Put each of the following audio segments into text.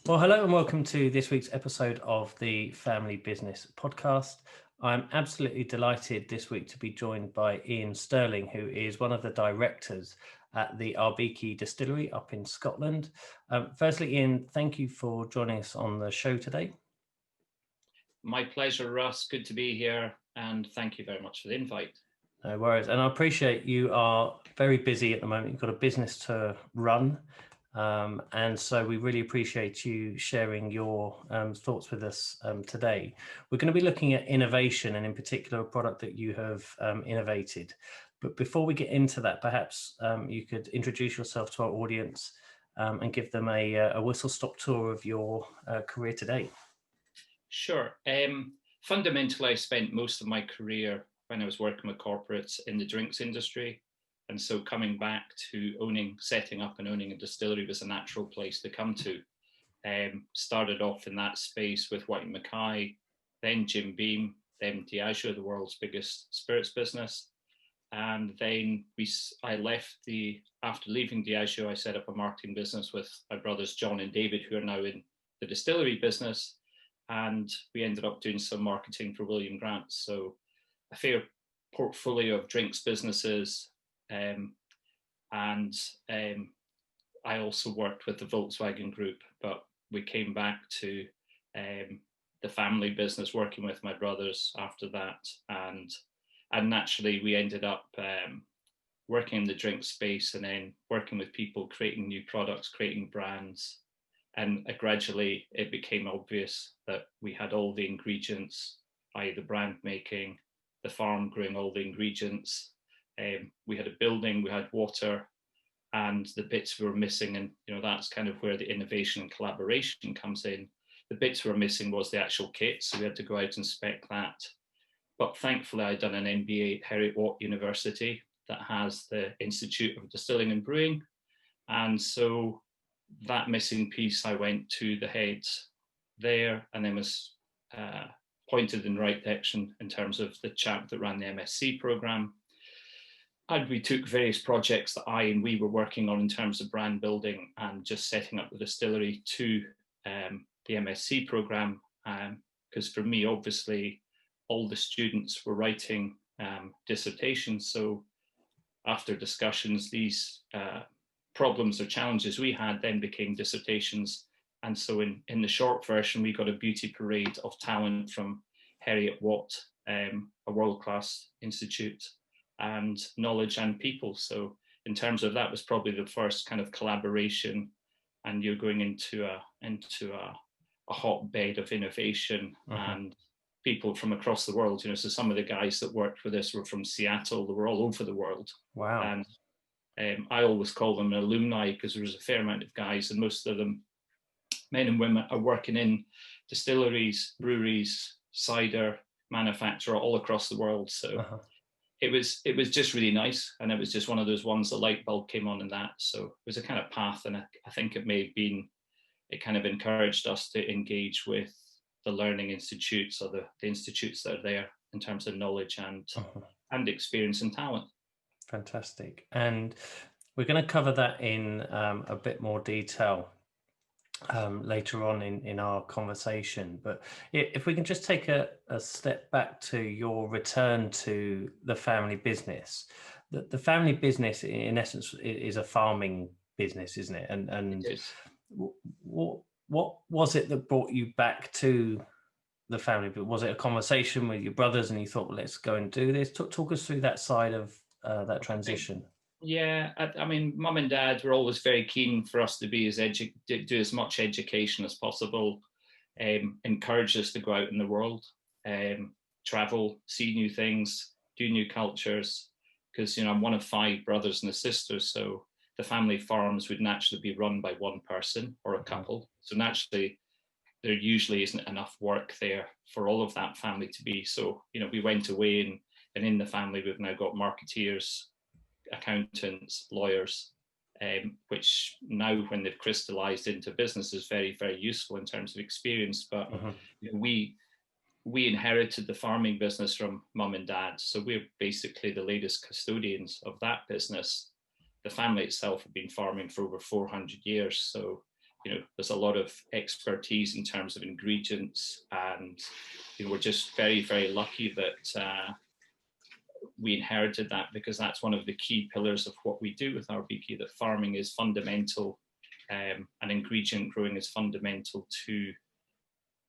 Well, hello and welcome to this week's episode of the Family Business Podcast. I'm absolutely delighted this week to be joined by Ian Sterling, who is one of the directors at the Arbiki Distillery up in Scotland. Firstly, Ian, thank you for joining us on the show today. My pleasure, Russ. Good to be here, and thank you very much for the invite. No worries. And I appreciate you are very busy at the moment. You've got a business to run. And so we really appreciate you sharing your thoughts with us today. We're going to be looking at innovation and in particular a product that you have innovated. But before we get into that, perhaps you could introduce yourself to our audience and give them a whistle-stop tour of your career today. Sure. Fundamentally, I spent most of my career when I was working with corporates in the drinks industry. And so coming back to setting up and owning a distillery was a natural place to come to. Started off in that space with White & Mackay, then Jim Beam, then Diageo, the world's biggest spirits business. And then after leaving Diageo, I set up a marketing business with my brothers, John and David, who are now in the distillery business. And we ended up doing some marketing for William Grant. So a fair portfolio of drinks businesses. I also worked with the Volkswagen Group, but we came back to the family business, working with my brothers after that. And naturally, we ended up working in the drink space and then working with people, creating new products, creating brands. And gradually, it became obvious that we had all the ingredients, i.e. the brand making, the farm growing all the ingredients. We had a building, we had water, and the bits we were missing. And that's kind of where the innovation and collaboration comes in. The bits we were missing was the actual kit, so we had to go out and spec that. But thankfully, I'd done an MBA at Heriot-Watt University that has the Institute of Distilling and Brewing. And so that missing piece, I went to the heads there and then was pointed in the right direction in terms of the chap that ran the MSc program. And we took various projects that we were working on in terms of brand building and just setting up the distillery to the MSc program. Because for me, obviously, all the students were writing dissertations. So after discussions, these problems or challenges we had then became dissertations. And so in the short version, we got a beauty parade of talent from Heriot-Watt, a world-class institute, and knowledge and people. So in terms of that was probably the first kind of collaboration, and you're going into a hotbed of innovation and people from across the world. So some of the guys that worked with us were from Seattle. They were all over the world. Wow. And I always call them alumni because there was a fair amount of guys, and most of them, men and women, are working in distilleries, breweries, cider manufacturer all across the world. So it was just really nice, and it was just one of those ones, the light bulb came on in that. So it was a kind of path, and I think it kind of encouraged us to engage with the learning institutes or the institutes that are there in terms of knowledge and experience and talent. Fantastic. And we're going to cover that in a bit more detail later on in our conversation. But if we can just take a step back to your return to the family business. The family business, in essence, is a farming business, isn't it? And It is. What was it that brought you back to the family? But was it a conversation with your brothers and you thought, well, let's go and do this? Talk us through that side of that transition. Yeah, I mean, mum and dad were always very keen for us to be do as much education as possible, encourage us to go out in the world, travel, see new things, do new cultures. Because I'm one of 5 brothers and a sister, so the family farms would naturally be run by one person or a couple. So naturally, there usually isn't enough work there for all of that family to be. So we went away, and in the family we've now got marketeers, accountants, lawyers, which now when they've crystallized into business is very, very useful in terms of experience. But we inherited the farming business from mum and dad. So we're basically the latest custodians of that business. The family itself have been farming for over 400 years. So there's a lot of expertise in terms of ingredients, and we're just very, very lucky that we inherited that, because that's one of the key pillars of what we do with Arbiki, that farming is fundamental, and ingredient growing is fundamental to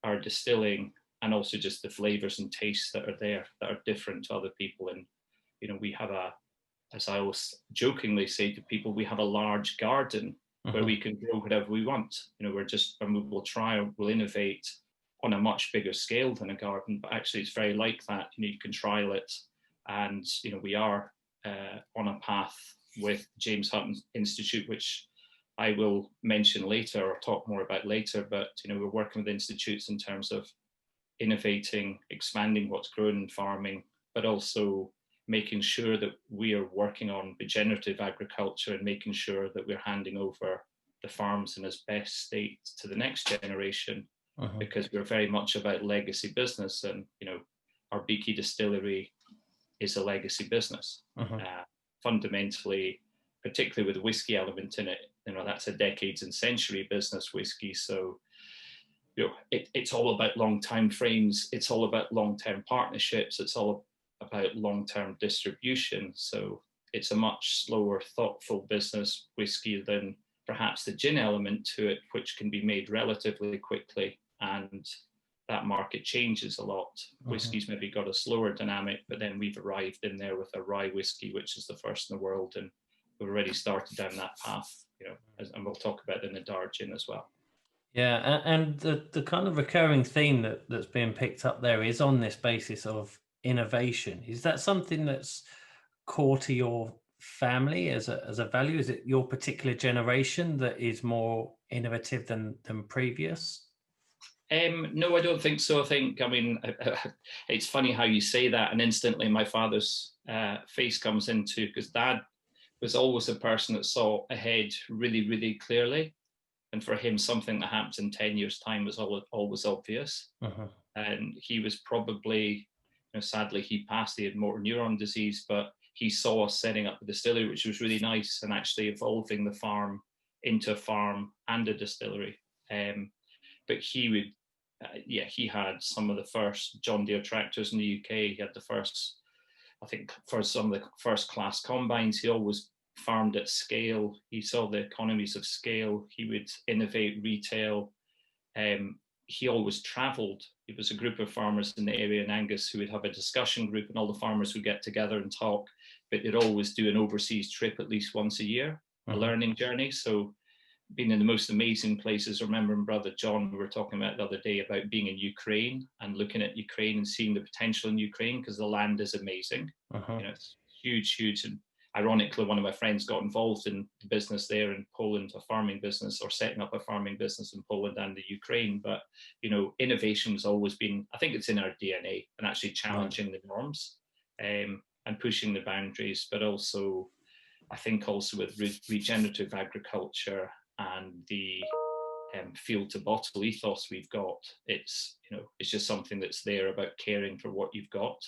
our distilling, and also just the flavors and tastes that are there that are different to other people. And we have as I always jokingly say to people, we have a large garden where we can grow whatever we want. We'll innovate on a much bigger scale than a garden, but actually it's very like that. You can trial it, and we are on a path with James Hutton Institute, which I will mention later or talk more about later. But we're working with institutes in terms of innovating, expanding what's grown in farming, but also making sure that we are working on regenerative agriculture and making sure that we're handing over the farms in its best state to the next generation, because we're very much about legacy business. And Arbiki Distillery is a legacy business. Fundamentally, particularly with the whiskey element in it, that's a decades and century business, whiskey. So it's all about long time frames. It's all about long-term partnerships. It's all about long-term distribution. So it's a much slower, thoughtful business, whiskey, than perhaps the gin element to it, which can be made relatively quickly, and that market changes a lot. Whiskey's maybe got a slower dynamic, but then we've arrived in there with a rye whiskey, which is the first in the world, and we've already started down that path, and we'll talk about it in the Dar gin as well. Yeah, and the kind of recurring theme that's being picked up there is on this basis of innovation. Is that something that's core to your family as a value? Is it your particular generation that is more innovative than previous? No, I don't think so. It's funny how you say that, and instantly my father's face comes into, because Dad was always a person that saw ahead really, really clearly. And for him, something that happens in 10 years' time was always obvious. And he was probably, sadly, he passed, he had motor neuron disease, but he saw us setting up a distillery, which was really nice, and actually evolving the farm into a farm and a distillery. But he would, he had some of the first John Deere tractors in the UK. He had the first, I think, for some of the first class combines. He always farmed at scale. He saw the economies of scale. He would innovate retail. He always traveled. It was a group of farmers in the area in Angus who would have a discussion group, and all the farmers would get together and talk, but they'd always do an overseas trip at least once a year, a learning journey. So being in the most amazing places. I remember my brother John, we were talking about the other day about being in Ukraine and looking at Ukraine and seeing the potential in Ukraine, because the land is amazing. It's huge, huge. And ironically, one of my friends got involved in the business there in Poland, a farming business, or setting up a farming business in Poland and the Ukraine. But, innovation has always been, I think it's in our DNA, and actually challenging the norms and pushing the boundaries. But also, I think also with regenerative agriculture and the field to bottle ethos we've got, it's just something that's there about caring for what you've got,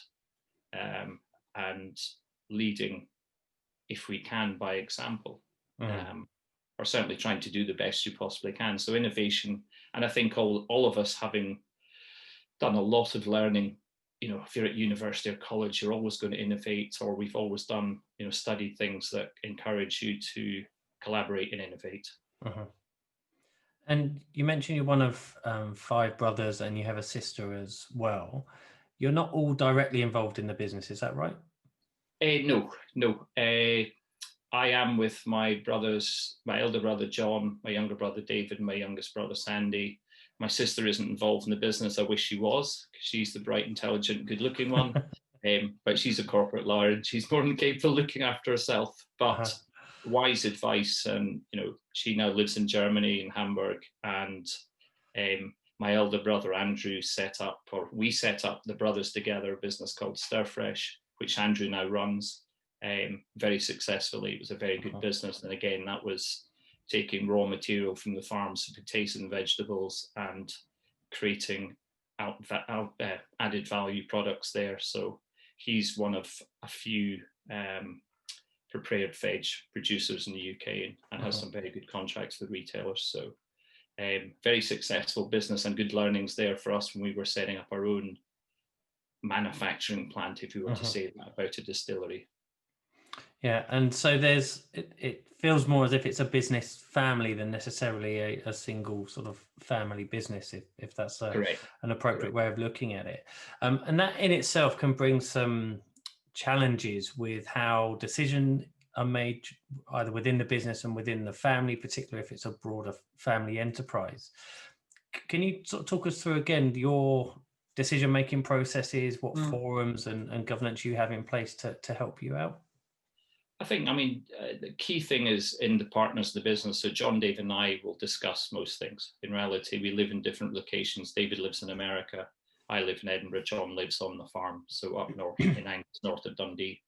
and leading, if we can, by example, or certainly trying to do the best you possibly can. So innovation, and I think all of us, having done a lot of learning, if you're at university or college, you're always going to innovate, or we've always done, studied things that encourage you to collaborate and innovate. And you mentioned you're one of 5 brothers, and you have a sister as well. You're not all directly involved in the business, is that right? No. I am with my brothers, my elder brother John, my younger brother David, and my youngest brother Sandy. My sister isn't involved in the business. I wish she was, because she's the bright, intelligent, good-looking one. But she's a corporate lawyer, and she's more than capable of looking after herself. But wise advice, and she now lives in Germany, in Hamburg. And my elder brother Andrew we set up the brothers together, a business called Stirfresh, which Andrew now runs very successfully. It was a very good business. And again, that was taking raw material from the farms, so potatoes and vegetables, and creating added value products there. So he's one of a few prepared veg producers in the UK, and has some very good contracts with retailers. So very successful business and good learnings there for us when we were setting up our own manufacturing plant, if you were to say that about a distillery. Yeah, and so it feels more as if it's a business family than necessarily a single sort of family business, if that's Correct. an appropriate Correct. way of looking at it. And that in itself can bring some challenges with how decisions are made either within the business and within the family, particularly if it's a broader family enterprise. Can you sort of talk us through again your decision-making processes, what forums and governance you have in place to help you out? I think, I mean, the key thing is in the partners of the business. So John, Dave, and I will discuss most things. In reality, we live in different locations. David lives in America. I live in Edinburgh. John lives on the farm, so up north in Angus, north of Dundee.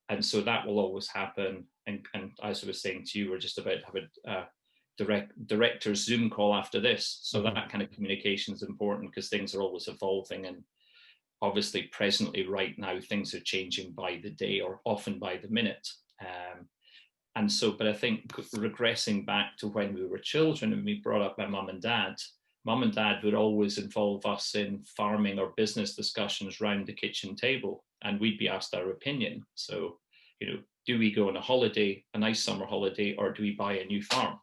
And so that will always happen. And as I was saying to you, we're just about to have a director's Zoom call after this. So that kind of communication is important because things are always evolving. And obviously, presently, right now, things are changing by the day or often by the minute. And so, but I think regressing back to when we were children and we brought up by mum and dad would always involve us in farming or business discussions round the kitchen table, and we'd be asked our opinion. So, do we go on a holiday, a nice summer holiday, or do we buy a new farm?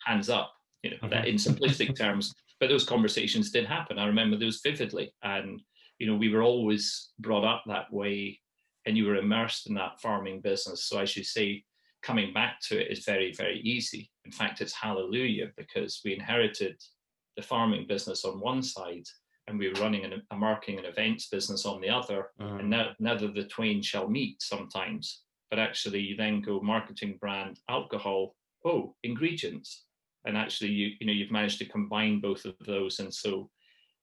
Hands up, that in simplistic terms. But those conversations did happen. I remember those vividly. And, we were always brought up that way, and you were immersed in that farming business. So as you say, coming back to it is very, very easy. In fact, it's hallelujah, because we inherited the farming business on one side and we were running a marketing and events business on the other. And neither the twain shall meet sometimes. But actually, you then go marketing, brand, alcohol, ingredients. And actually, you've managed to combine both of those. And so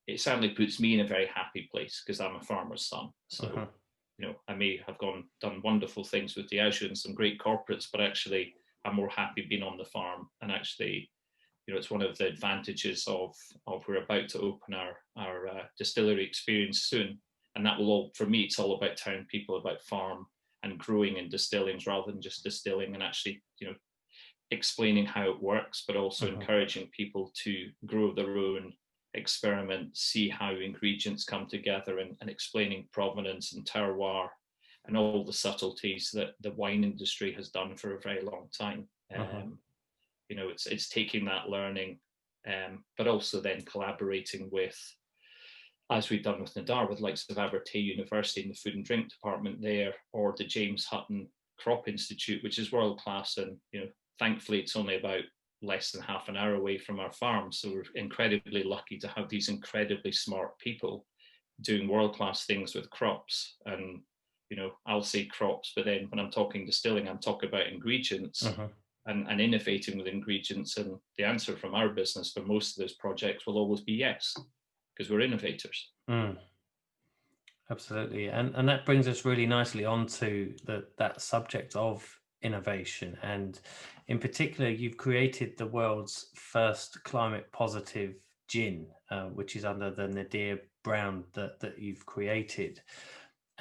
it certainly puts me in a very happy place because I'm a farmer's son. So, I may have done wonderful things with Diageo and some great corporates, but actually I'm more happy being on the farm. And actually, it's one of the advantages of we're about to open our distillery experience soon. And that will all, for me, it's all about telling people about farm and growing and distilling rather than just distilling, and actually, explaining how it works, but also encouraging people to grow their own, experiment, see how ingredients come together, and explaining provenance and terroir and all the subtleties that the wine industry has done for a very long time. It's taking that learning, but also then collaborating with, as we've done with Nadar, with likes of Abertay University in the food and drink department there, or the James Hutton Crop Institute, which is world class. And thankfully, it's only about less than half an hour away from our farm. So we're incredibly lucky to have these incredibly smart people doing world-class things with crops. And, I'll say crops, but then when I'm talking distilling, I'm talking about ingredients and innovating with ingredients. And the answer from our business for most of those projects will always be yes, because we're innovators. Absolutely. And that brings us really nicely onto that subject of innovation. And in particular, you've created the world's first climate positive gin, which is under the Nadir brand that you've created.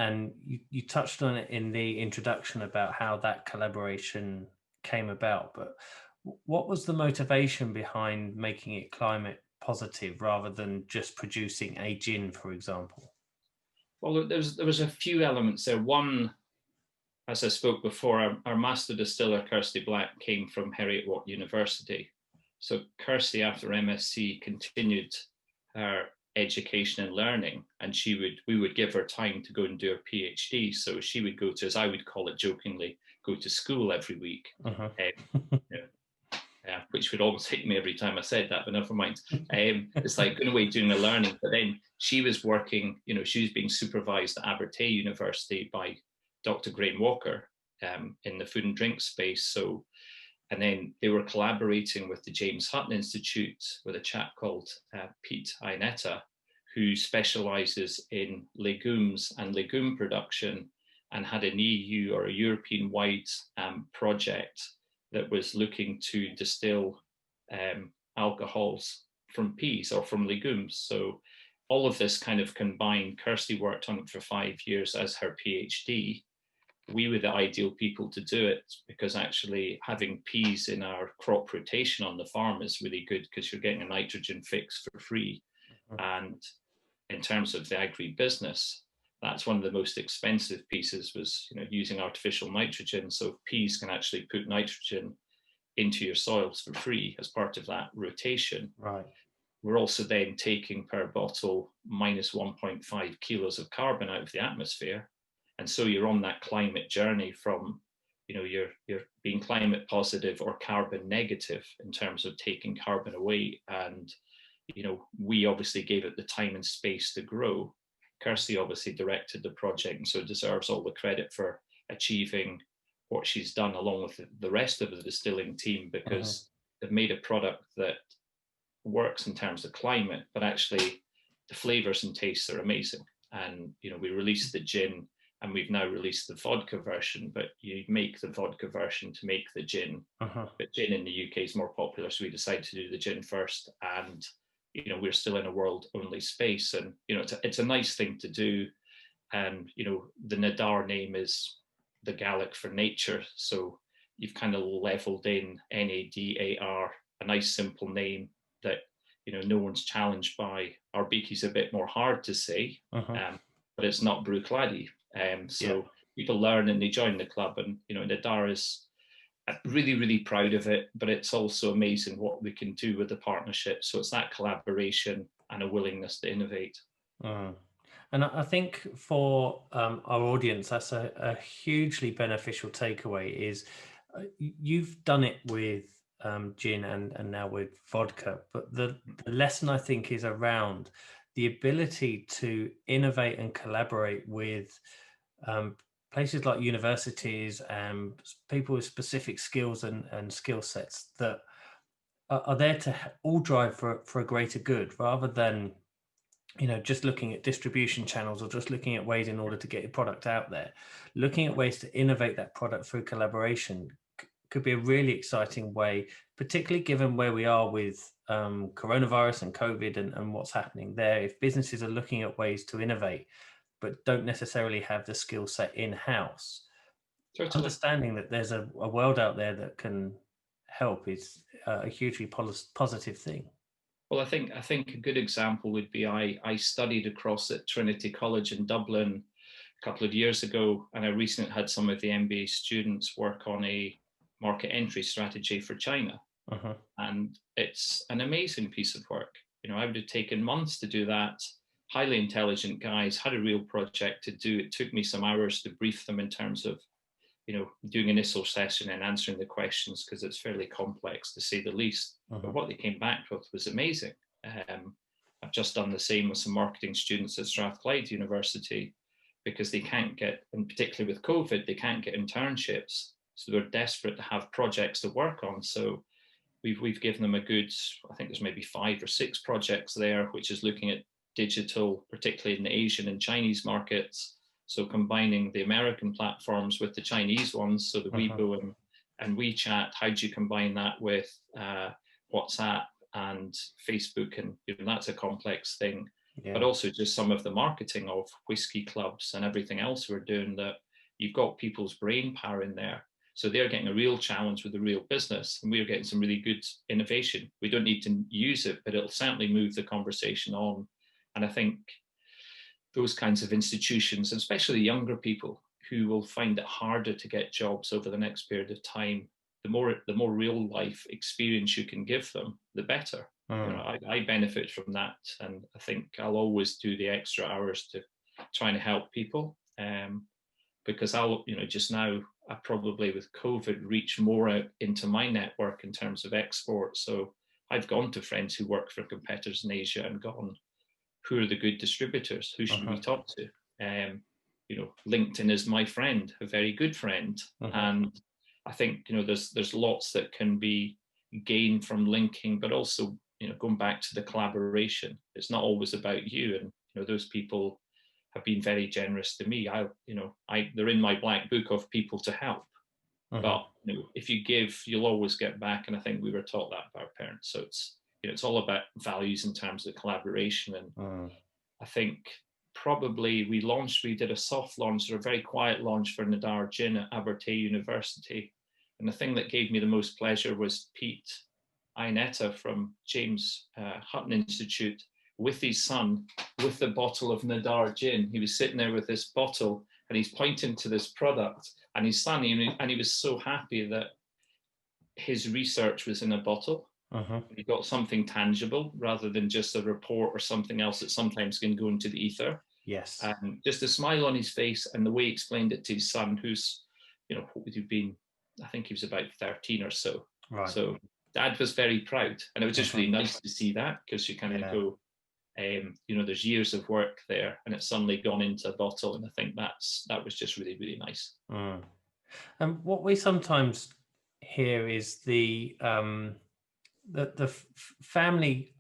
And you touched on it in the introduction about how that collaboration came about. But what was the motivation behind making it climate positive rather than just producing a gin, for example? Well, there was a few elements there. One, as I spoke before, our master distiller, Kirsty Black, came from Heriot-Watt University. So Kirsty, after MSc, continued her education and learning, and we would give her time to go and do her PhD. So she would go to, as I would call it jokingly, go to school every week, which would almost hit me every time I said that, but never mind. It's like going away doing the learning. But then she was working, she was being supervised at Abertay University by Dr. Graham Walker in the food and drink space. So, and then they were collaborating with the James Hutton Institute with a chap called Pete Ainetta, who specializes in legumes and legume production, and had an EU or a European-wide project that was looking to distill alcohols from peas or from legumes. So all of this kind of combined. Kirsty worked on it for 5 years as her PhD. we were the ideal people to do it, because actually having peas in our crop rotation on the farm is really good, because you're getting a nitrogen fix for free. And in terms of the agri-business, that's one of the most expensive pieces, was using artificial nitrogen. So peas can actually put nitrogen into your soils for free as part of that rotation. Right. We're also then taking per bottle minus 1.5 kilos of carbon out of the atmosphere. And so you're on that climate journey from, you're being climate positive or carbon negative in terms of taking carbon away. And, we obviously gave it the time and space to grow. Kirsty obviously directed the project, and so deserves all the credit for achieving what she's done, along with the rest of the distilling team, because they've made a product that works in terms of climate, but actually the flavors and tastes are amazing. And we released the gin, and we've now released the vodka version, but you make the vodka version to make the gin. But gin in the UK is more popular, so we decided to do the gin first. And we're still in a world only space, and it's a nice thing to do. And the Nadar name is the Gaelic for nature, so you've kind of leveled in NADAR, a nice simple name that no one's challenged by. Our Beaky's a bit more hard to say, but it's not Bruichladdich. So people learn and they join the club, and Nadar is really, really proud of it, but it's also amazing what we can do with the partnership. So it's that collaboration and a willingness to innovate. And I think for our audience, that's a hugely beneficial takeaway, is you've done it with gin and now with vodka, but the lesson, I think, is around the ability to innovate and collaborate with places like universities and people with specific skills and skill sets that are there to all drive for a greater good, rather than just looking at distribution channels or just looking at ways in order to get your product out there. Looking at ways to innovate that product through collaboration could be a really exciting way, particularly given where we are with coronavirus and COVID and what's happening there. If businesses are looking at ways to innovate, but don't necessarily have the skill set in-house, understanding that there's a world out there that can help is a hugely positive thing. Well, I think a good example would be I studied across at Trinity College in Dublin a couple of years ago, and I recently had some of the MBA students work on a market entry strategy for China. And it's an amazing piece of work. I would have taken months to do that. Highly intelligent guys, had a real project to do. It took me some hours to brief them in terms of doing an initial session and answering the questions, because it's fairly complex to say the least. But what they came back with was amazing. I've just done the same with some marketing students at Strathclyde University, because they can't get, and particularly with COVID, they can't get internships. So they're desperate to have projects to work on. So we've given them a good, I think there's maybe 5 or 6 projects there, which is looking at digital, particularly in the Asian and Chinese markets. So combining the American platforms with the Chinese ones, so the Weibo and WeChat, how do you combine that with WhatsApp and Facebook? And that's a complex thing. But also just some of the marketing of whiskey clubs and everything else we're doing, that you've got people's brain power in there. So they're getting a real challenge with the real business, and we're getting some really good innovation. We don't need to use it, but it'll certainly move the conversation on. And I think those kinds of institutions, especially younger people who will find it harder to get jobs over the next period of time, the more real life experience you can give them, the better. I benefit from that, and I think I'll always do the extra hours to trying to help people, because I'll just now I probably with COVID reach more out into my network in terms of export. So I've gone to friends who work for competitors in Asia and gone, who are the good distributors? Who should we talk to? LinkedIn is my friend, a very good friend. And I think, there's lots that can be gained from linking, but also, going back to the collaboration. It's not always about you. And, those people have been very generous to me. They're in my black book of people to help. But, if you give, you'll always get back. And I think we were taught that by our parents. So it's all about values in terms of collaboration. And I think we did a soft launch or a very quiet launch for Nadar Gin at Abertay University. And the thing that gave me the most pleasure was Pete Ainetta from James Hutton Institute with his son, with the bottle of Nadar Gin. He was sitting there with this bottle and he's pointing to this product and his son, and he was so happy that his research was in a bottle. He got something tangible rather than just a report or something else that sometimes can go into the ether. Yes. And just a smile on his face and the way he explained it to his son, who's, what would have been, I think he was about 13 or so. Right. So Dad was very proud. And it was just really nice to see that, because you kind of go, there's years of work there and it's suddenly gone into a bottle. And I think that was just really, really nice. And what we sometimes hear is the family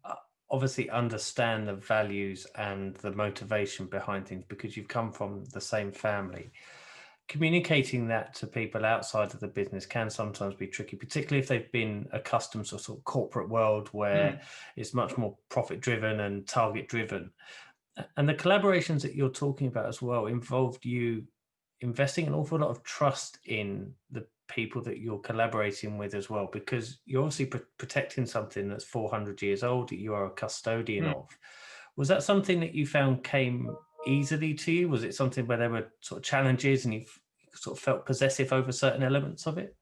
obviously understand the values and the motivation behind things because you've come from the same family. Communicating that to people outside of the business can sometimes be tricky, particularly if they've been accustomed to a sort of corporate world where it's much more profit driven and target driven. And the collaborations that you're talking about as well involved you investing an awful lot of trust in the people that you're collaborating with as well, because you're obviously protecting something that's 400 years old that you are a custodian of. Was that something that you found came easily to you? Was it something where there were sort of challenges and you sort of felt possessive over certain elements of it?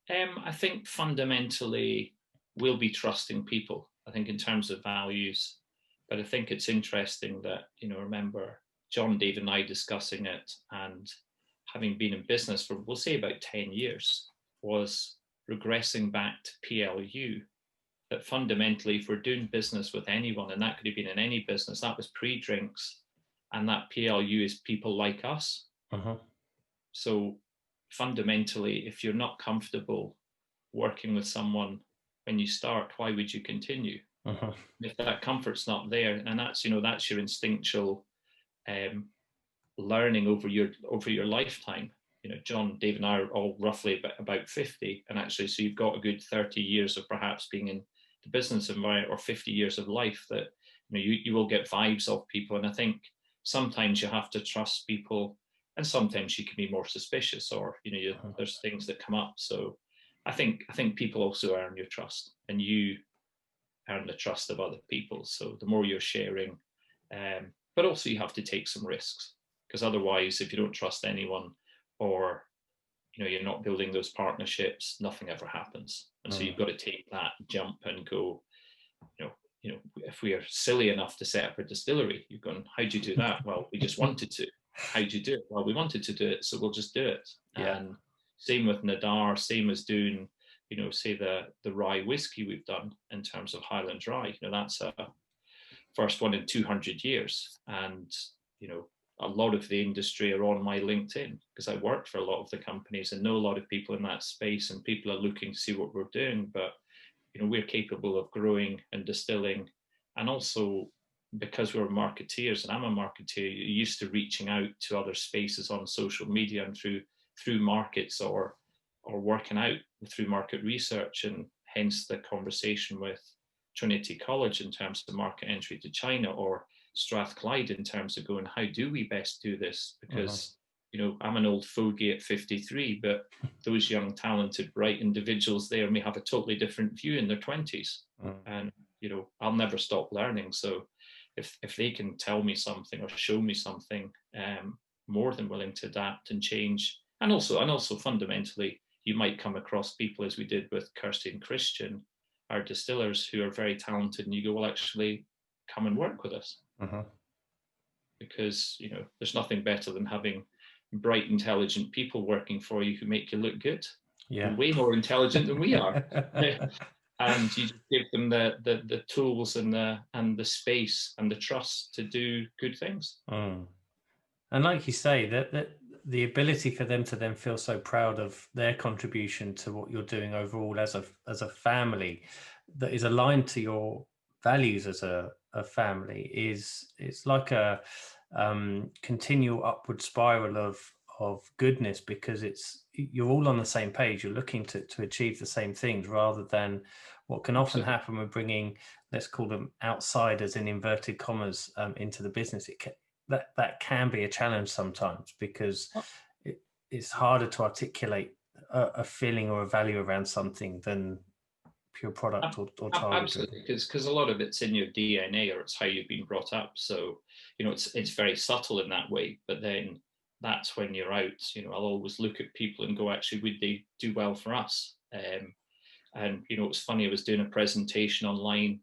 I think fundamentally we'll be trusting people, I think, in terms of values. But I think it's interesting that, remember John, Dave and I discussing it, and having been in business for, we'll say, about 10 years, was regressing back to PLU. That fundamentally, if we're doing business with anyone, and that could have been in any business, that was pre-drinks, and that PLU is people like us. So fundamentally, if you're not comfortable working with someone when you start, why would you continue? If that comfort's not there, and that's your instinctual learning over your lifetime. John, Dave and I are all roughly about 50, and actually, so you've got a good 30 years of perhaps being in the business environment, or 50 years of life, that you will get vibes of people. And I think sometimes you have to trust people, and sometimes you can be more suspicious, or there's things that come up. So I think people also earn your trust, and you earn the trust of other people. So the more you're sharing, but also you have to take some risks, because otherwise, if you don't trust anyone, or you're not building those partnerships, nothing ever happens. And so you've got to take that jump and go, if we are silly enough to set up a distillery, you're going, how'd you do that? Well, we just wanted to. How'd you do it? Well, we wanted to do it, so we'll just do it. And same with Nadar, same as doing, say the rye whiskey we've done in terms of Highland Rye. That's a first one in 200 years. And, a lot of the industry are on my LinkedIn, because I work for a lot of the companies and know a lot of people in that space, and people are looking to see what we're doing. But, we're capable of growing and distilling. And also, because we're marketeers, and I'm a marketeer, you're used to reaching out to other spaces on social media and through markets, or working out through market research, and hence the conversation with Trinity College in terms of market entry to China, or Strathclyde in terms of going, how do we best do this? Because I'm an old fogey at 53, but those young, talented, bright individuals there may have a totally different view in their 20s. And I'll never stop learning. So if they can tell me something or show me something, more than willing to adapt and change. And also fundamentally, you might come across people, as we did with Kirsty and Christian, our distillers, who are very talented, and you go, well, actually, come and work with us. Because there's nothing better than having bright, intelligent people working for you who make you look good. And way more intelligent than we are. And you just give them the tools and the space and the trust to do good things. And like you say, that the ability for them to then feel so proud of their contribution to what you're doing overall as a family, that is aligned to your values as a family, it's like a continual upward spiral of goodness, because you're all on the same page. You're looking to achieve the same things, rather than what can often happen with bringing, let's call them outsiders in inverted commas, into the business. that can be a challenge sometimes, because it's harder to articulate a feeling or a value around something than pure product or target driven. Absolutely, because a lot of it's in your DNA, or it's how you've been brought up. So, it's very subtle in that way. But then that's when you're out. I'll always look at people and go, actually, would they do well for us? And it was funny. I was doing a presentation online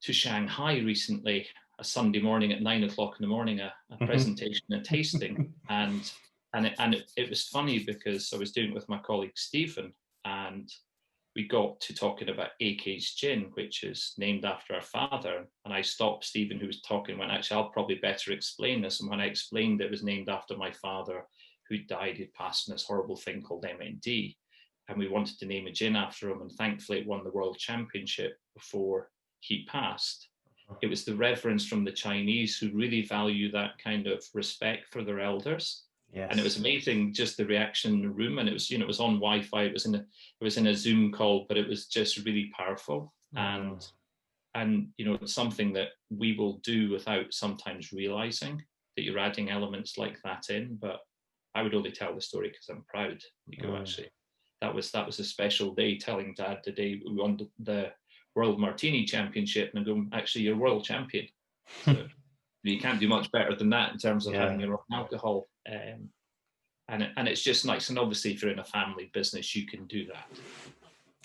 to Shanghai recently, a Sunday morning at 9 o'clock in the morning, a presentation, a tasting, and it was funny because I was doing it with my colleague Stephen, and we got to talking about AK's gin, which is named after our father. And I stopped Stephen, who was talking, and went, actually, I'll probably better explain this. And when I explained it was named after my father, who died, he'd passed in this horrible thing called MND. And we wanted to name a gin after him. And thankfully, it won the world championship before he passed. It was the reverence from the Chinese, who really value that kind of respect for their elders. Yes. And it was amazing, just the reaction in the room. And it was, it was on Wi-Fi. It was in a Zoom call, but it was just really powerful. And it's something that we will do without sometimes realizing that you're adding elements like that in. But I would only tell the story because I'm proud. You go, actually, that was a special day. Telling Dad the day we won the World Martini Championship, and I go, actually, you're world champion. So you can't do much better than that in terms of having your own alcohol. And it's just nice. And obviously, if you're in a family business, you can do that.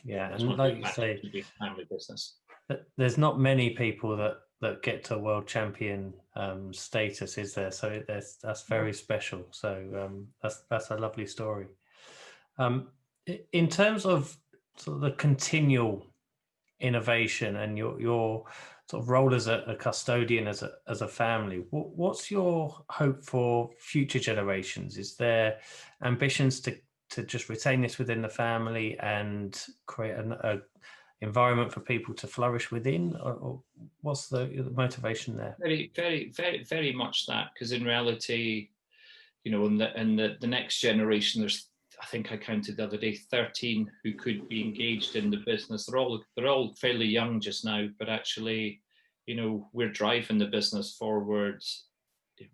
Yeah, and like you say, family business. There's not many people that get to world champion status, is there? So that's very special. So that's a lovely story. In terms of sort of the continual innovation and your sort of role as a custodian, as a family, what's your hope for future generations? Is there ambitions to just retain this within the family and create an environment for people to flourish within, or what's the motivation there? Very, very, very, very much that, because in reality, in the next generation, there's, I think I counted the other day, 13 who could be engaged in the business. They're all fairly young just now, but actually, we're driving the business forward.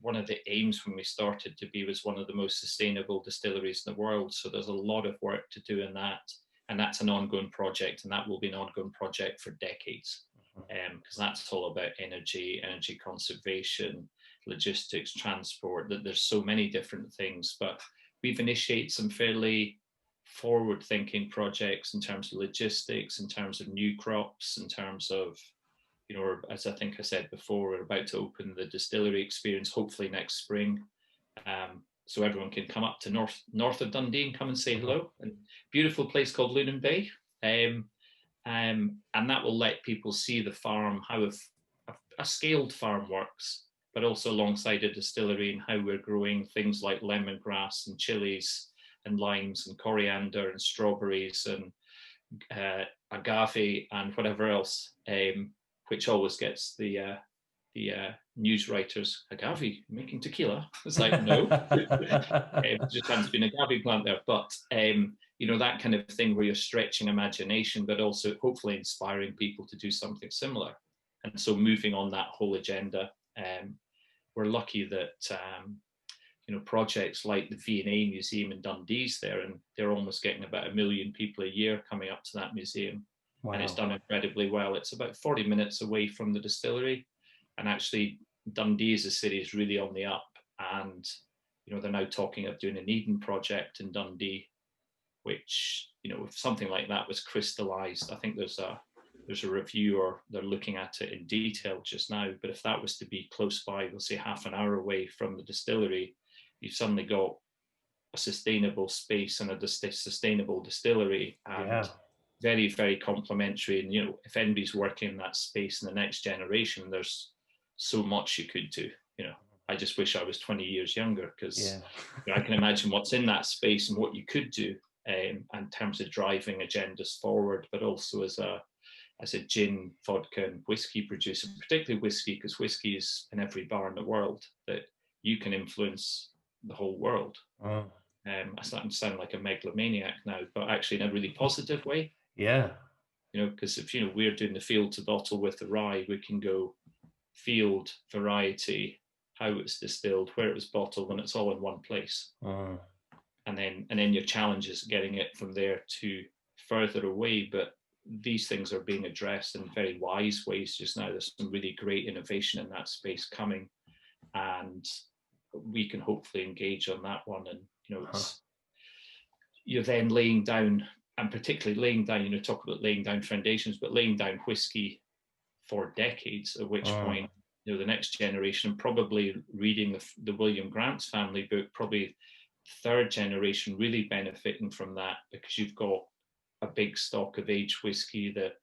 One of the aims when we started to be was one of the most sustainable distilleries in the world. So there's a lot of work to do in that. And that's an ongoing project, and that will be an ongoing project for decades, because that's all about energy conservation, logistics, transport. That there's so many different things, but we've initiated some fairly forward-thinking projects in terms of logistics, in terms of new crops, in terms of, as I think I said before, we're about to open the distillery experience, hopefully next spring. So everyone can come up to north of Dundee and come and say hello. And beautiful place called Lunan Bay. And that will let people see the farm, how a scaled farm works, but also alongside a distillery, and how we're growing things like lemongrass and chilies and limes and coriander and strawberries and agave and whatever else, which always gets the news writers, agave making tequila. It's like, no, just happens to be an agave plant there. But that kind of thing where you're stretching imagination, but also hopefully inspiring people to do something similar. And so moving on that whole agenda, we're lucky that projects like the V&A Museum in Dundee's there, and they're almost getting about 1 million people a year coming up to that museum. Wow. And it's done incredibly well. It's about 40 minutes away from the distillery. And actually, Dundee as a city is really on the up. And, they're now talking of doing an Eden project in Dundee, which, if something like that was crystallized, I think there's a review, or they're looking at it in detail just now. But if that was to be close by, we'll say half an hour away from the distillery, you've suddenly got a sustainable space and a sustainable distillery. And very, very complementary. And, if anybody's working in that space in the next generation, there's so much you could do. I just wish I was 20 years younger, because I can imagine what's in that space and what you could do in terms of driving agendas forward, but also as a gin, vodka and whiskey producer, particularly whiskey, because whiskey is in every bar in the world, that you can influence the whole world. I'm starting to sound like a megalomaniac now, but actually in a really positive way. Yeah. Because if, we're doing the field to bottle with the rye, we can go field, variety, how it was distilled, where it was bottled, and it's all in one place. Mm. And then your challenge is getting it from there to further away. But these things are being addressed in very wise ways just now. There's some really great innovation in that space coming, and we can hopefully engage on that one. And it's you're then laying down, and particularly laying down, talk about laying down foundations, but laying down whiskey for decades, at which point the next generation, probably reading the William Grant's family book, probably third generation really benefiting from that, because you've got a big stock of aged whiskey that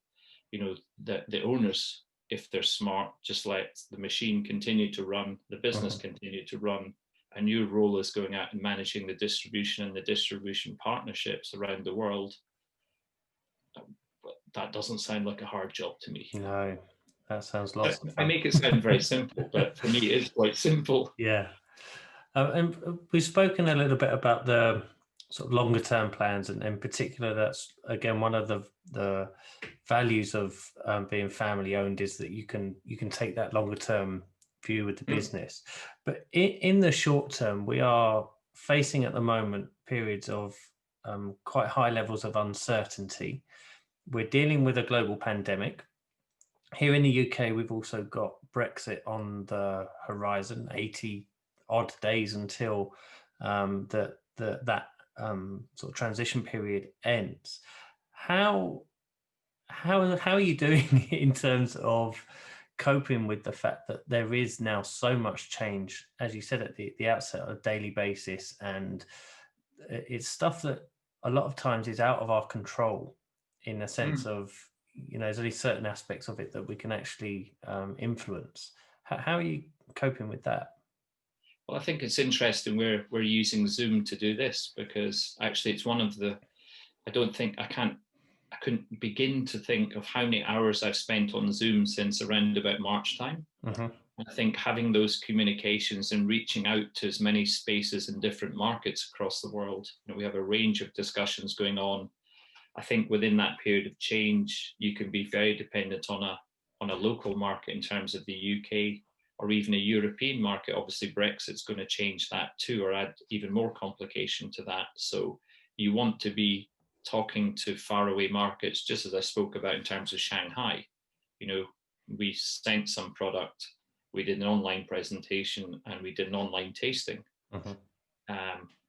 the owners, if they're smart, just let the machine continue to run, the business continue to run, and your role is going out and managing the distribution and the distribution partnerships around the world. That doesn't sound like a hard job to me. No, that sounds lots of fun. I make it sound very simple, but for me it's quite simple. Yeah. And we've spoken a little bit about the sort of longer term plans, and in particular, that's again one of the values of being family owned, is that you can take that longer term view with the business. But in the short term, we are facing at the moment periods of quite high levels of uncertainty. We're dealing with a global pandemic. Here in the UK, we've also got Brexit on the horizon, 80 odd days until that sort of transition period ends. How are you doing in terms of coping with the fact that there is now so much change, as you said at the outset, on a daily basis, and it's stuff that a lot of times is out of our control, in the sense of, there's only certain aspects of it that we can actually influence. How are you coping with that? Well, I think it's interesting we're using Zoom to do this, because actually it's one of the, I couldn't begin to think of how many hours I've spent on Zoom since around about March time. I think having those communications and reaching out to as many spaces in different markets across the world, we have a range of discussions going on. I think within that period of change, you can be very dependent on a local market in terms of the UK, or even a European market. Obviously, Brexit's going to change that too, or add even more complication to that. So you want to be talking to faraway markets, just as I spoke about in terms of Shanghai. We sent some product, we did an online presentation, and we did an online tasting,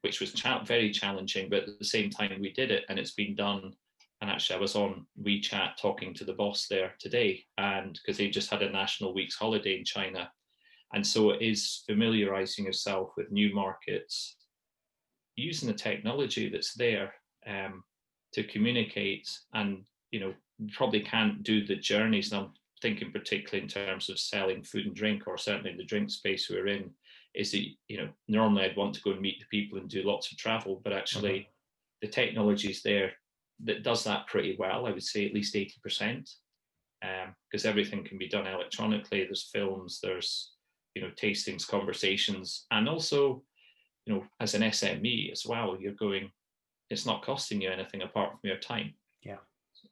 which was very challenging, but at the same time we did it, and it's been done. And actually I was on WeChat talking to the boss there today, and because they just had a national week's holiday in China. And so it is familiarizing yourself with new markets, using the technology that's there to communicate. And you probably can't do the journeys, and I'm thinking particularly in terms of selling food and drink, or certainly in the drink space we're in, is that normally I'd want to go and meet the people and do lots of travel, but actually the technology is there that does that pretty well. I would say at least 80%, because everything can be done electronically. There's films, there's tastings, conversations, and also as an SME as well, it's not costing you anything apart from your time. Yeah.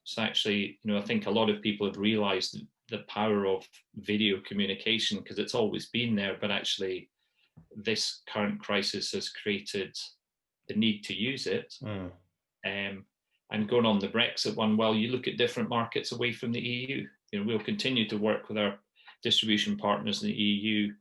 So actually, I think a lot of people have realized the power of video communication, because it's always been there, but actually this current crisis has created the need to use it. And going on the Brexit one, well, you look at different markets away from the EU. We'll continue to work with our distribution partners in the EU.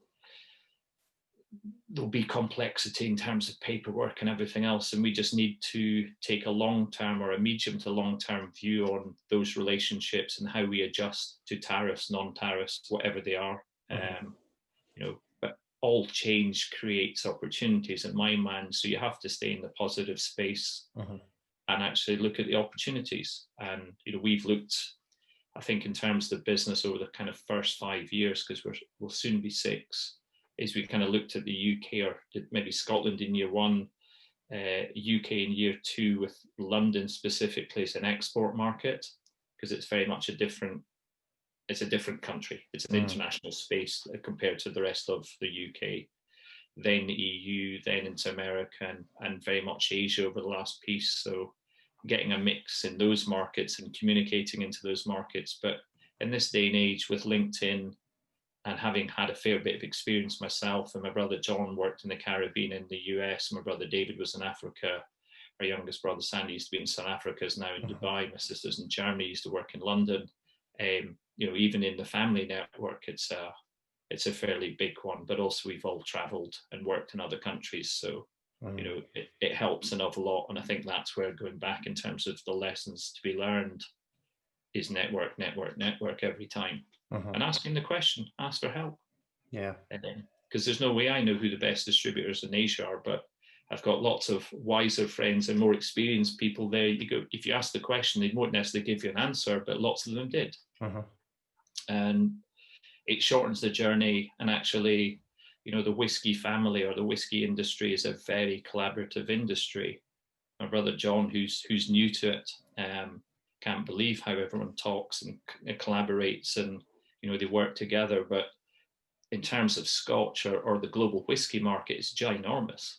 There'll be complexity in terms of paperwork and everything else, and we just need to take a long-term or a medium to long-term view on those relationships and how we adjust to tariffs, non-tariffs, whatever they are. But all change creates opportunities in my mind, so you have to stay in the positive space and actually look at the opportunities. And we've looked, I think, in terms of the business over the kind of first 5 years, because we'll soon be 6, is we kind of looked at the UK, or maybe Scotland in year 1, UK in year 2, with London specifically as an export market, because it's very much a different country. It's an international space compared to the rest of the UK. Then the EU, then into America, and very much Asia over the last piece. So getting a mix in those markets and communicating into those markets. But in this day and age with LinkedIn, and having had a fair bit of experience myself, and my brother John worked in the Caribbean, in the US, my brother David was in Africa, our youngest brother Sandy used to be in South Africa, is now in Dubai, my sister's in Germany, used to work in London. Even in the family network, it's a fairly big one, but also we've all traveled and worked in other countries. So, it helps an awful lot. And I think that's where, going back in terms of the lessons to be learned, is network every time. And asking the question, ask for help. Yeah. Because there's no way I know who the best distributors in Asia are, but I've got lots of wiser friends and more experienced people there. You go, if you ask the question, they won't necessarily give you an answer, but lots of them did. And it shortens the journey. And actually, the whiskey family or the whiskey industry is a very collaborative industry. My brother John, who's new to it, can't believe how everyone talks and collaborates, and they work together. But in terms of Scotch or the global whiskey market, it's ginormous.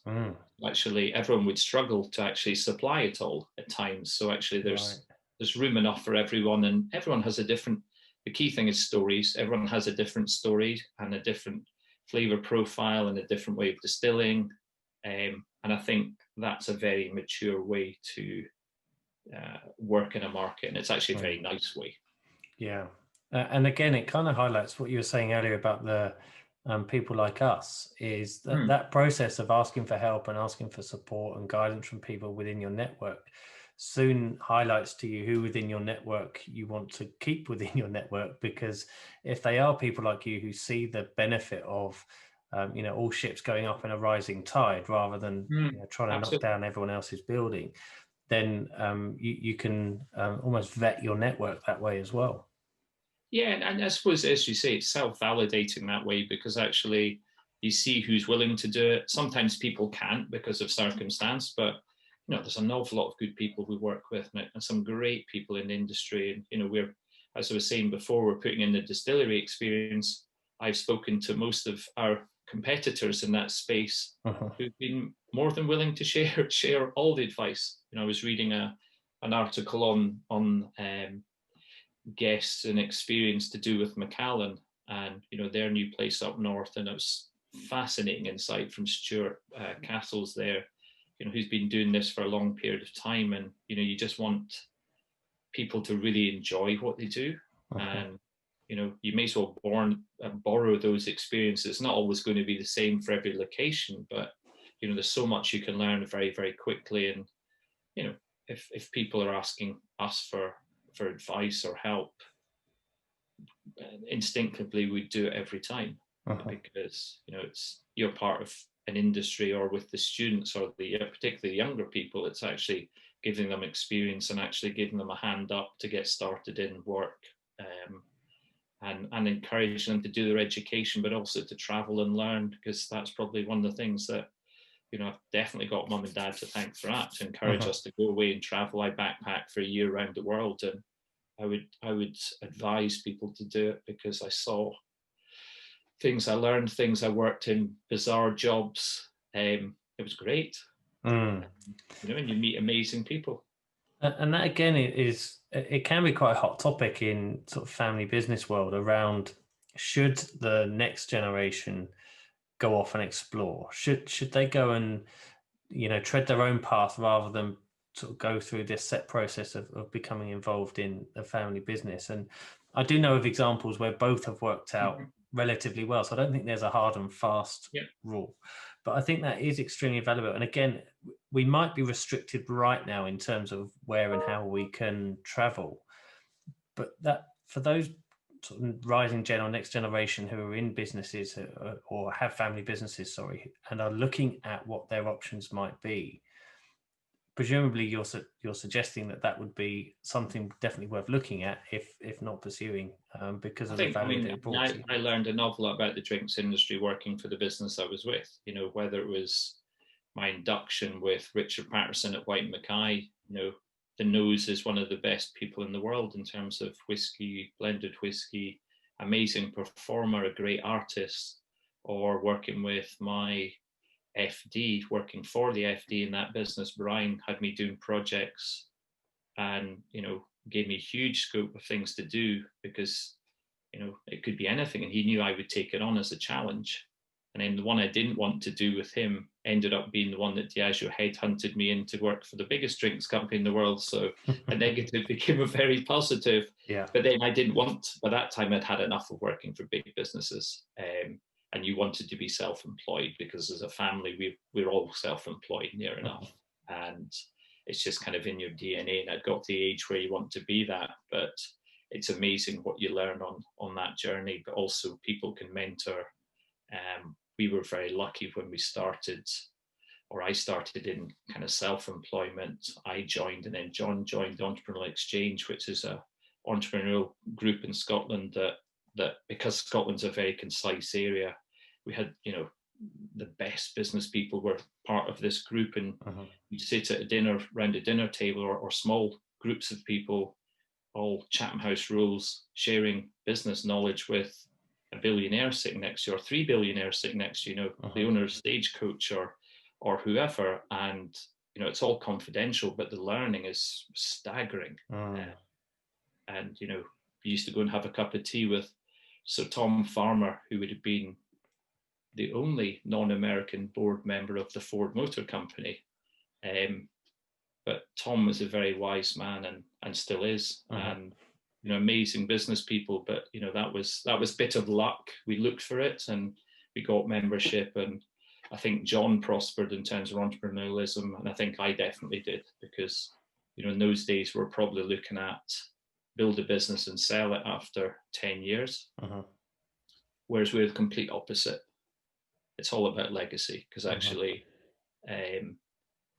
Actually, everyone would struggle to actually supply it all at times. So actually, there's room enough for everyone, and everyone has a different. The key thing is stories. Everyone has a different story and a different flavor profile and a different way of distilling, and I think that's a very mature way to work in a market, and it's actually a very nice way. Yeah. And again, it kind of highlights what you were saying earlier about the people like us, is that that process of asking for help and asking for support and guidance from people within your network soon highlights to you who within your network you want to keep within your network. Because if they are people like you who see the benefit of all ships going up in a rising tide rather than trying to knock down everyone else's building, then you can almost vet your network that way as well. Yeah, and I suppose, as you say, it's self-validating that way, because actually you see who's willing to do it. Sometimes people can't because of circumstance, but there's an awful lot of good people we work with, and some great people in the industry. And we're, as I was saying before, we're putting in the distillery experience. I've spoken to most of our competitors in that space who've been more than willing to share all the advice. I was reading an article on guests and experience to do with Macallan and their new place up north, and it was fascinating insight from Stuart Castles there, who's been doing this for a long period of time. And you just want people to really enjoy what they do, and you may as well borrow those experiences. It's not always going to be the same for every location, but there's so much you can learn very, very quickly. And if people are asking us for advice or help, instinctively we do it every time, because you're part of an industry, or with the students or the particularly younger people, it's actually giving them experience and actually giving them a hand up to get started in work, and encouraging them to do their education, but also to travel and learn, because that's probably one of the things that I've definitely got mum and dad to thank for that, to encourage us to go away and travel. I backpacked for a year around the world, and I would advise people to do it, because I saw things, I learned things, I worked in bizarre jobs. It was great. And you meet amazing people. And that again it can be quite a hot topic in sort of family business world around, should the next generation go off and explore? Should they go and tread their own path rather than sort of go through this set process of becoming involved in a family business? And I do know of examples where both have worked out relatively well. So I don't think there's a hard and fast rule, but I think that is extremely valuable. And again, we might be restricted right now in terms of where and how we can travel, but that for those sort of rising gen or next generation who are in businesses or have family businesses, and are looking at what their options might be, presumably you're suggesting that would be something definitely worth looking at, if not pursuing, because of the value that it brought to you. I learned an awful lot about the drinks industry working for the business I was with, whether it was my induction with Richard Patterson at White Mackay. The Nose is one of the best people in the world in terms of whiskey, blended whiskey, amazing performer, a great artist. Or working with my FD, working for the FD in that business, Brian had me doing projects and, gave me huge scope of things to do, because it could be anything. And he knew I would take it on as a challenge. And then the one I didn't want to do with him ended up being the one that Diageo headhunted me in to work for the biggest drinks company in the world. So a negative became a very positive. Yeah. But then I didn't want, by that time I'd had enough of working for big businesses. And you wanted to be self-employed, because as a family, we're all self-employed near enough. And it's just kind of in your DNA. And I'd got to the age where you want to be that. But it's amazing what you learn on that journey. But also people can mentor. We were very lucky when we started, or I started in kind of self-employment. I joined, and then John joined the Entrepreneurial Exchange, which is a entrepreneurial group in Scotland that because Scotland's a very concise area, we had, the best business people were part of this group, and you'd sit at a dinner, around a dinner table, or small groups of people, all Chatham House rules, sharing business knowledge with a billionaire sitting next to you, or 3 billionaires sitting next to you, the owner of Stagecoach or whoever. And, it's all confidential, but the learning is staggering. And, we used to go and have a cup of tea with Sir Tom Farmer, who would have been the only non-American board member of the Ford Motor Company. But Tom was a very wise man, and still is. And amazing business people. But that was bit of luck. We looked for it, and we got membership. And I think John prospered in terms of entrepreneurialism, and I think I definitely did, because in those days we're probably looking at build a business and sell it after 10 years. Whereas we're the complete opposite. It's all about legacy, because actually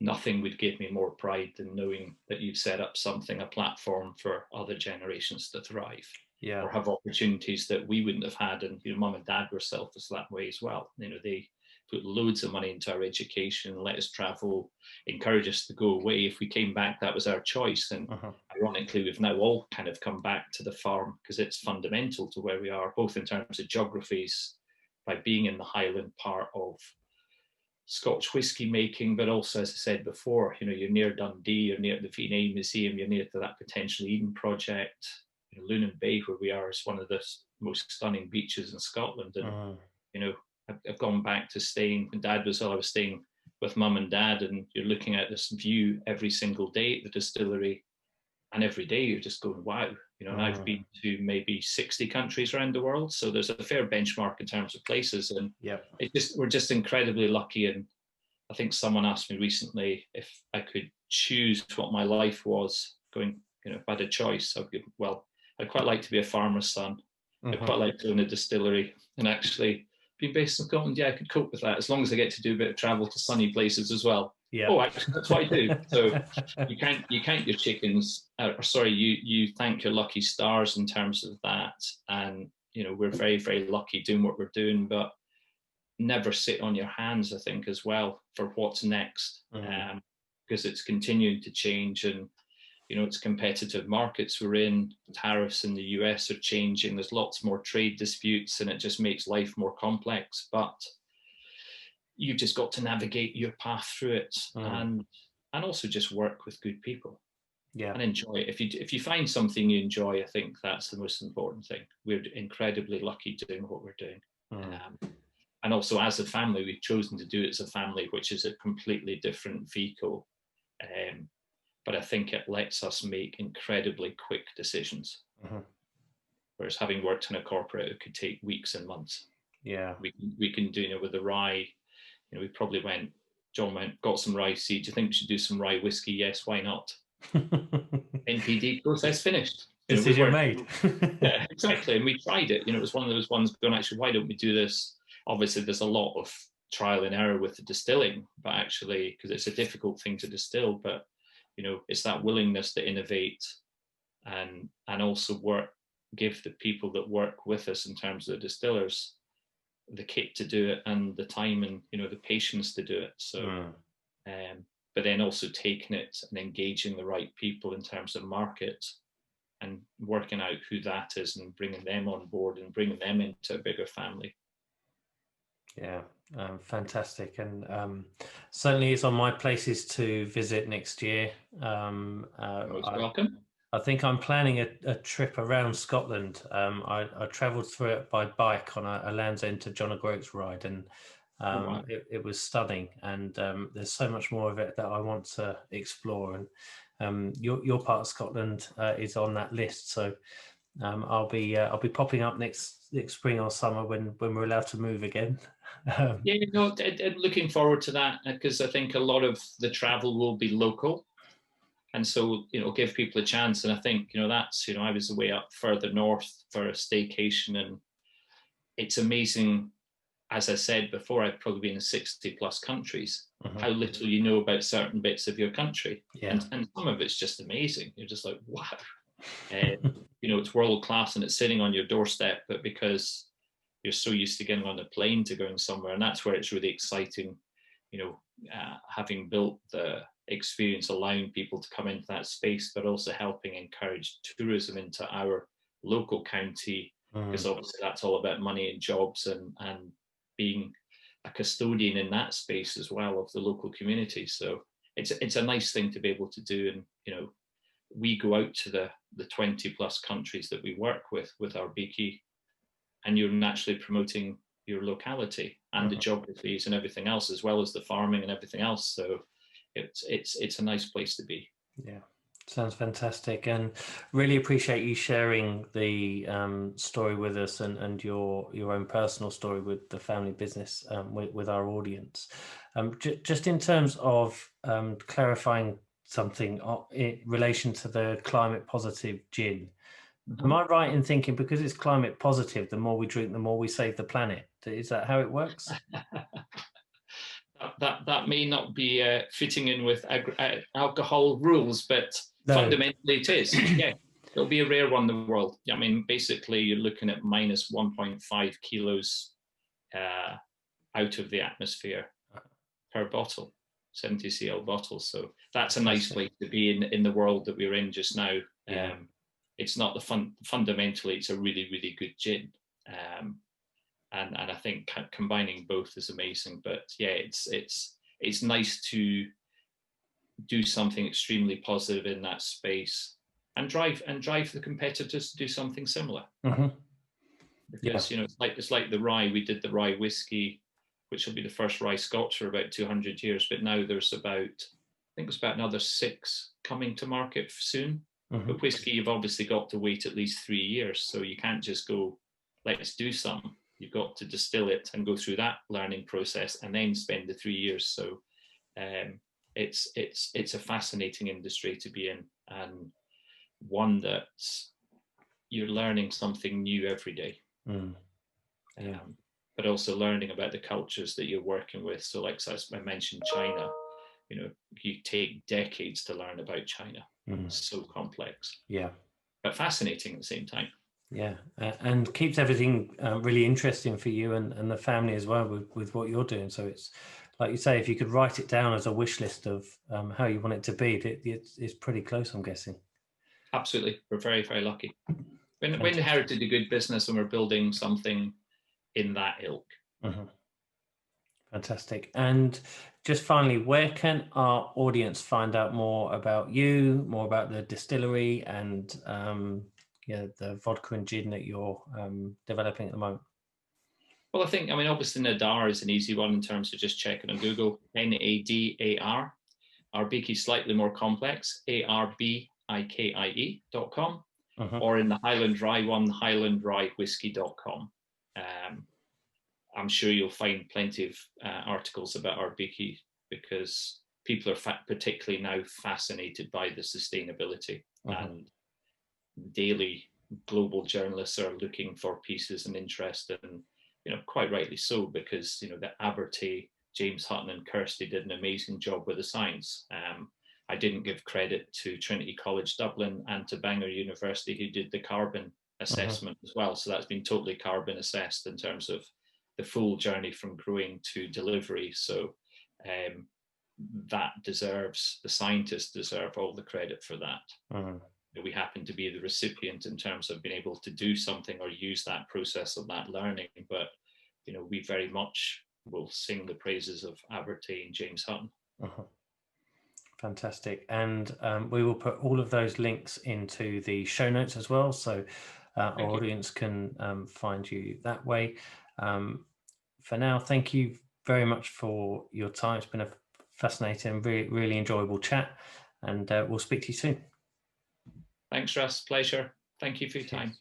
nothing would give me more pride than knowing that you've set up something, a platform for other generations to thrive, or have opportunities that we wouldn't have had. And mum and dad were selfless that way as well. They put loads of money into our education, let us travel, encourage us to go away. If we came back, that was our choice. And ironically, we've now all kind of come back to the farm, because it's fundamental to where we are, both in terms of geographies, by being in the Highland part of Scotch whisky making, but also, as I said before, you're near Dundee, you're near the V&A Museum, you're near to that potential Eden project. Lunan Bay, where we are, is one of the most stunning beaches in Scotland. And I've gone back to staying. When Dad was ill, I was staying with Mum and Dad, and you're looking at this view every single day at the distillery, and every day you're just going, wow. And I've been to maybe 60 countries around the world, so there's a fair benchmark in terms of places. And we're just incredibly lucky. And I think someone asked me recently if I could choose what my life was going, if I had a choice, I'd quite like to be a farmer's son. I'd quite like to own a distillery. And actually, being based in Scotland, I could cope with that, as long as I get to do a bit of travel to sunny places as well. Oh, actually, that's what I do. So you count your chickens, you thank your lucky stars in terms of that. And, we're very, very lucky doing what we're doing, but never sit on your hands, I think, as well, for what's next, because it's continuing to change. And, it's competitive markets we're in. Tariffs in the US are changing. There's lots more trade disputes, and it just makes life more complex. But you've just got to navigate your path through it, and also just work with good people, and enjoy it. If you find something you enjoy, I think that's the most important thing. We're incredibly lucky doing what we're doing, and also as a family, we've chosen to do it as a family, which is a completely different vehicle. But I think it lets us make incredibly quick decisions. Whereas having worked in a corporate, it could take weeks and months. We can do, with the rye. We probably John got some rye seed. Do you think we should do some rye whiskey? Yes, why not? NPD process finished. Decision made. Yeah, exactly. And we tried it. It was one of those ones going, actually, why don't we do this? Obviously, there's a lot of trial and error with the distilling, but actually, because it's a difficult thing to distill, but it's that willingness to innovate and also give the people that work with us in terms of the distillers the kit to do it, and the time, and the patience to do it. So but then also taking it and engaging the right people in terms of market, and working out who that is, and bringing them on board, and bringing them into a bigger family. Fantastic. And certainly it's on my places to visit next year. Most welcome. I think I'm planning a trip around Scotland. I travelled through it by bike on a Land's End to John O'Groats ride, and Oh, wow. it was stunning. And there's so much more of it that I want to explore. And your part of Scotland is on that list, so I'll be popping up next spring or summer when we're allowed to move again. Yeah, you know, looking forward to that because I think a lot of the travel will be local. And so, you know, give people a chance. And I think, you know, that's, you know, I was away up further north for a staycation, and it's amazing. As I said before, I've probably been in 60 plus countries, how little you know about certain bits of your country. Yeah. And some of it's just amazing. You're just like, wow. You know, it's world class and it's sitting on your doorstep, but because you're so used to getting on a plane to going somewhere, and that's where it's really exciting, you know, having built the experience, allowing people to come into that space, but also helping encourage tourism into our local county, because obviously that's all about money and jobs and being a custodian in that space as well of the local community. So it's a nice thing to be able to do. And you know, we go out to the 20 plus countries that we work with our Beaky, and you're naturally promoting your locality and the geographies and everything else, as well as the farming and everything else. So it's a nice place to be. Yeah, sounds fantastic, and really appreciate you sharing the story with us and your own personal story with the family business with our audience. Just in terms of clarifying something in relation to the climate positive gin. Am I right in thinking because it's climate positive, the more we drink, the more we save the planet? Is that how it works? That may not be fitting in with alcohol rules, but No. fundamentally it is. Yeah, it'll be a rare one in the world. I mean, basically, you're looking at minus 1.5 kilos out of the atmosphere per bottle, 70 cl bottle. So that's a nice place to be in the world that we're in just now. Yeah. It's not fundamentally, it's a really, really good gin. And I think combining both is amazing. But yeah, it's nice to do something extremely positive in that space and drive the competitors to do something similar. Because you know, it's like the rye. We did the rye whiskey, which will be the first rye Scotch for about 200 years. But now there's about, I think it's about another 6 coming to market soon. But whiskey, you've obviously got to wait at least 3 years. So you can't just go, let's do some. You've got to distill it and go through that learning process and then spend the 3 years. So it's a fascinating industry to be in, and one that you're learning something new every day. But also learning about the cultures that you're working with. So like I mentioned China, you know, you take decades to learn about China. It's so complex. Yeah. But fascinating at the same time. Yeah, and keeps everything really interesting for you and the family as well with what you're doing. So it's like you say, if you could write it down as a wish list of how you want it to be, it's pretty close, I'm guessing. Absolutely. We're very, very lucky. We inherited a good business and we're building something in that ilk. Fantastic. And just finally, where can our audience find out more about you, more about the distillery and the vodka and gin that you're developing at the moment? Well, I mean, obviously Nadar is an easy one in terms of just checking on Google. Nadar. Our Beaky is slightly more complex. ARBIKIE.com. Or in the Highland Rye one, highlandrayewhiskey.com. I'm sure you'll find plenty of articles about our Beaky because people are particularly now fascinated by the sustainability, and daily global journalists are looking for pieces and interest, and you know, quite rightly so, because you know the Abertay, James Hutton and Kirsty did an amazing job with the science. I didn't give credit to Trinity College Dublin and to Bangor University, who did the carbon assessment as well. So that's been totally carbon assessed in terms of the full journey from growing to delivery. So that deserves, the scientists deserve all the credit for that. We happen to be the recipient in terms of being able to do something or use that process of that learning. But, you know, we very much will sing the praises of Abertay and James Hutton. Fantastic. And we will put all of those links into the show notes as well, so our audience can find you that way. For now, thank you very much for your time. It's been a fascinating, really, really enjoyable chat, and we'll speak to you soon. Thanks, Russ. Pleasure. Thank you for your time.